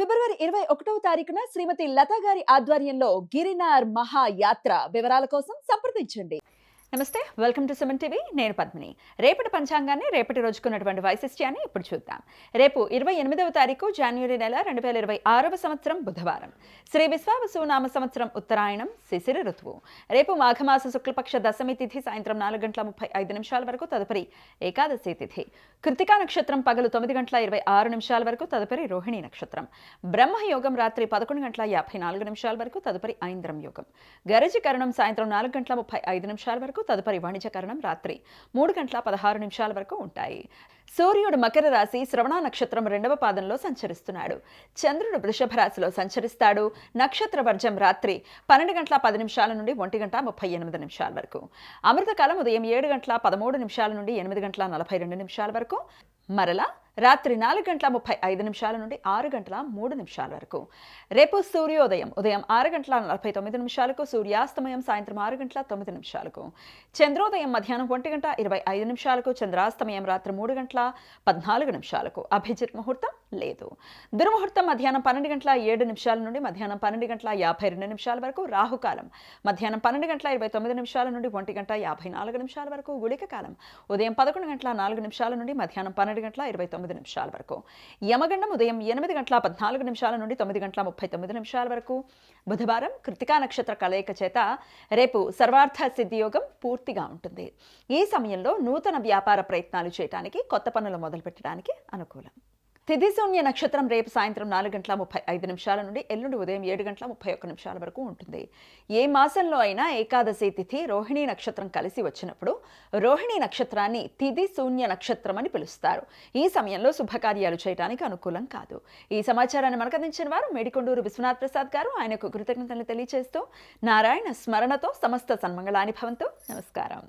ఫిబ్రవరి 21వ తారీఖున శ్రీమతి లతా గారి ఆధ్వర్యంలో గిరినార్ మహాయాత్ర వివరాల కోసం సంప్రదించండి. నమస్తే, వెల్కమ్ టు సుమన్ టీవీ. నేను పద్మిని. రేపటి పంచాంగాన్ని, రేపటి రోజుకున్నటువంటి వైశిష్ట్యాన్ని ఇప్పుడు చూద్దాం. రేపు 28వ తారీఖు జనవరి నెల 2026వ సంవత్సరం బుధవారం. శ్రీ విశ్వావసు నామ సంవత్సరం ఉత్తరాయణం, శిశిర ఋతువు. రేపు మాఘమాస శుక్లపక్ష దశమి తిథి సాయంత్రం 4:35 వరకు, తదుపరి ఏకాదశి తిథి. కృతికా నక్షత్రం పగలు 9:26 వరకు, తదుపరి రోహిణి నక్షత్రం. బ్రహ్మయోగం రాత్రి 11:54 వరకు, తదుపరి ఐంద్రం యోగం. గరజకరణం సాయంత్రం 4:35 వరకు, తదుపరి వాణిజ్యకరణం రాత్రి 3:16 వరకు ఉంటాయి. సూర్యుడు మకర రాశి శ్రవణ నక్షత్రం 2వ పాదంలో సంచరిస్తున్నాడు. చంద్రుడు వృషభ రాశిలో సంచరిస్తాడు. నక్షత్ర వర్జం రాత్రి 12:10 నుండి 1:38 వరకు. అమృతకాలం ఉదయం 7:13 నుండి 8:42 వరకు. మరలా రాత్రి 4:35 నుండి 6:03 వరకు. రేపు సూర్యోదయం ఉదయం 6:49, సూర్యాస్తమయం సాయంత్రం 6:09. చంద్రోదయం మధ్యాహ్నం 1:25, చంద్రాస్తమయం రాత్రి 3:14. అభిజిత్ ముహూర్తం లేదు. దుర్ముహూర్తం మధ్యాహ్నం 12:07 నుండి మధ్యాహ్నం 12:52 వరకు. రాహుకాలం మధ్యాహ్నం 12:29 నుండి 1:54 వరకు. గుళిక కాలం ఉదయం 11:04 నుండి మధ్యాహ్నం 12:29 వరకు. యమగండం ఉదయం 8:14 నుండి 9:39 వరకు. బుధవారం కృతికా నక్షత్ర కలయిక చేత రేపు సర్వార్థ సిద్ధి యోగం పూర్తిగా ఉంటుంది. ఈ సమయంలో నూతన వ్యాపార ప్రయత్నాలు చేయడానికి, కొత్త పనులు మొదలుపెట్టడానికి అనుకూలం. తిథి శూన్య నక్షత్రం రేపు సాయంత్రం 4:35 నుండి ఎల్లుండి ఉదయం 7:31 వరకు ఉంటుంది. ఏ మాసంలో అయినా ఏకాదశి తిథి రోహిణీ నక్షత్రం కలిసి వచ్చినప్పుడు రోహిణీ నక్షత్రాన్ని తిథి శూన్య నక్షత్రం అని పిలుస్తారు. ఈ సమయంలో శుభకార్యాలు చేయడానికి అనుకూలం కాదు. ఈ సమాచారాన్ని మనకు అందించిన వారు మేడికొండూరు విశ్వనాథ్ ప్రసాద్ గారు. ఆయనకు కృతజ్ఞతలు తెలియజేస్తూ నారాయణ స్మరణతో సమస్త సన్మంగళాని భవంతు. నమస్కారం.